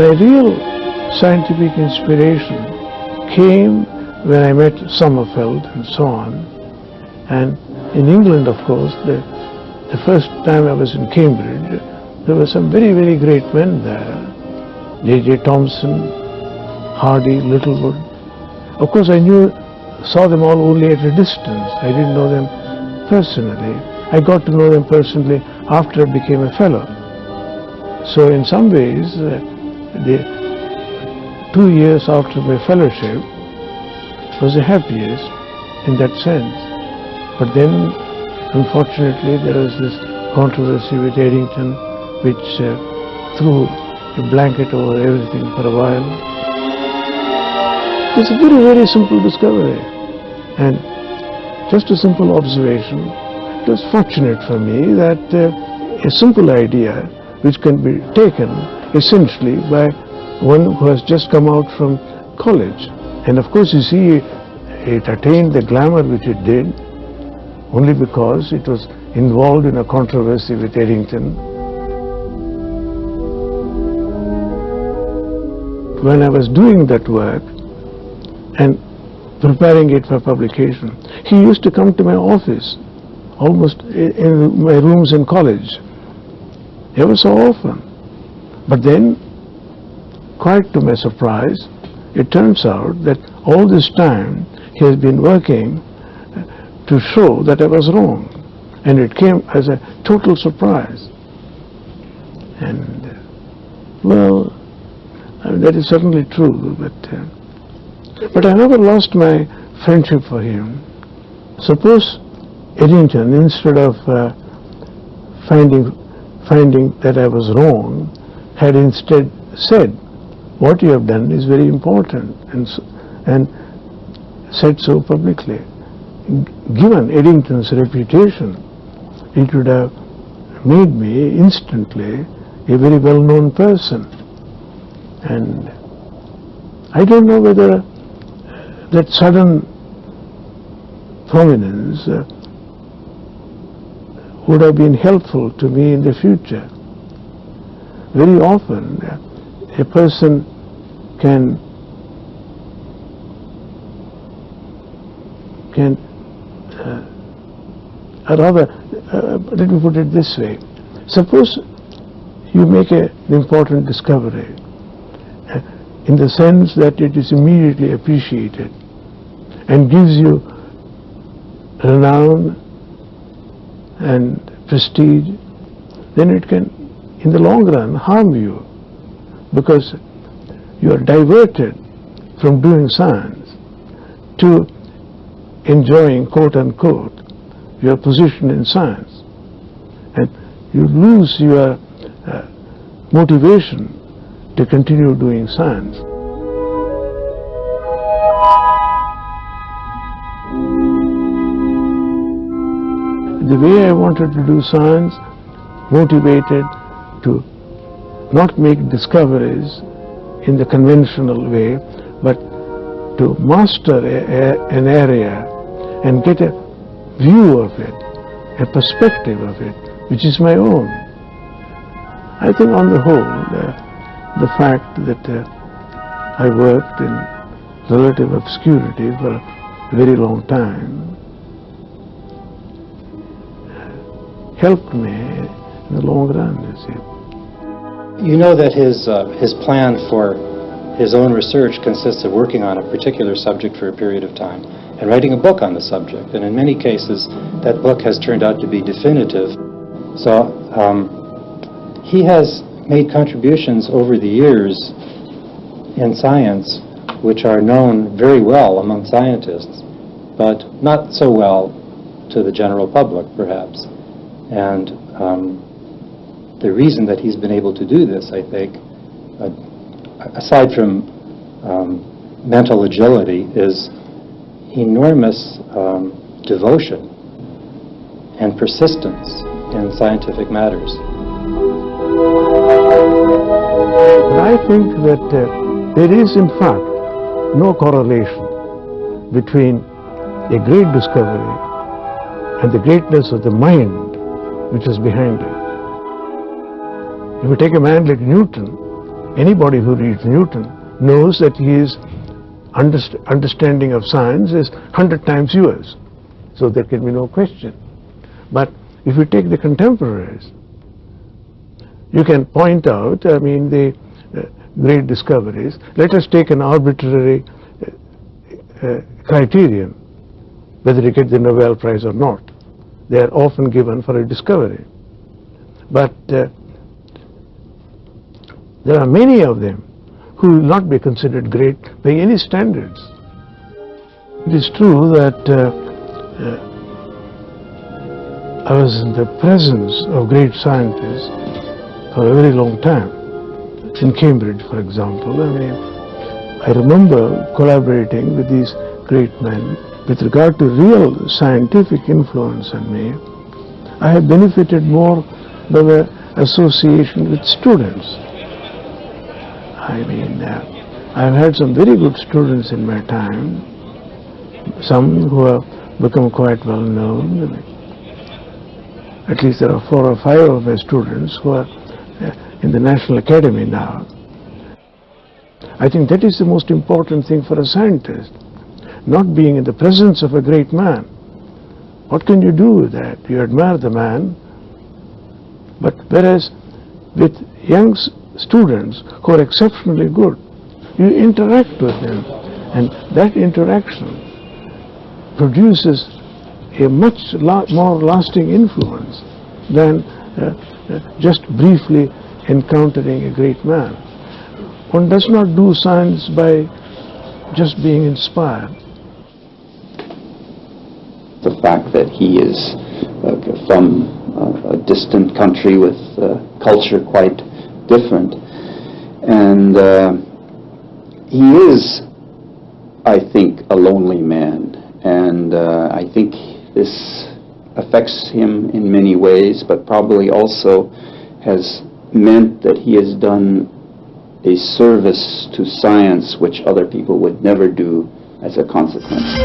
My real scientific inspiration came when I met Sommerfeld and so on. And in England, of course, the first time I was in Cambridge, there were some very, very great men there. J.J. Thomson, Hardy, Littlewood. Of course, I saw them all only at a distance. I didn't know them personally. I got to know them personally after I became a fellow. So in some ways, the 2 years after my fellowship was the happiest in that sense. But then, unfortunately, there was this controversy with Eddington, which threw a blanket over everything for a while. It's a very, very simple discovery. And just a simple observation. It was fortunate for me that a simple idea which can be taken essentially by one who has just come out from college. And of course, you see, it attained the glamour which it did only because it was involved in a controversy with Eddington. When I was doing that work and preparing it for publication, he used to come to my office, almost in my rooms in college, ever so often. But then, quite to my surprise, it turns out that all this time he has been working to show that I was wrong, and it came as a total surprise. And well, that is certainly true, but I never lost my friendship for him. Suppose Eddington, instead of finding that I was wrong, had instead said, "What you have done is very important," and said so publicly. Given Eddington's reputation, it would have made me instantly a very well-known person. And I don't know whether that sudden prominence would have been helpful to me in the future. Very often, a person can or rather, let me put it this way. Suppose you make an important discovery in the sense that it is immediately appreciated and gives you renown and prestige, then it can, in the long run, harm you, because you are diverted from doing science to enjoying, quote unquote, your position in science, and you lose your motivation to continue doing science. The way I wanted to do science motivated to not make discoveries in the conventional way, but to master an area and get a view of it, a perspective of it, which is my own. I think on the whole, the fact that I worked in relative obscurity for a very long time helped me in the long run, you see. You know that his plan for his own research consists of working on a particular subject for a period of time and writing a book on the subject, and in many cases that book has turned out to be definitive. So he has made contributions over the years in science which are known very well among scientists, but not so well to the general public, perhaps. And the reason that he's been able to do this, I think, aside from mental agility, is enormous devotion and persistence in scientific matters. I think that there is, in fact, no correlation between a great discovery and the greatness of the mind which is behind it. If you take a man like Newton, Anybody who reads Newton knows that his understanding of science is 100 times yours. So there can be no question. But if you take the contemporaries, you can point out, the great discoveries. Let us take an arbitrary criterion, whether you get the Nobel Prize or not. They are often given for a discovery. But there are many of them who will not be considered great by any standards. It is true that I was in the presence of great scientists for a very long time. In Cambridge, for example, I remember collaborating with these great men. With regard to real scientific influence on me, I have benefited more by the association with students. I've had some very good students in my time, some who have become quite well known. At least there are 4 or 5 of my students who are in the National Academy now. I think that is the most important thing for a scientist, not being in the presence of a great man. What can you do with that? You admire the man, but whereas with young students who are exceptionally good, you interact with them, and that interaction produces a much more lasting influence than just briefly encountering a great man. One does not do science by just being inspired. The fact that he is from a distant country with culture quite different, and he is, I think, a lonely man, and I think this affects him in many ways, but probably also has meant that he has done a service to science which other people would never do as a consequence.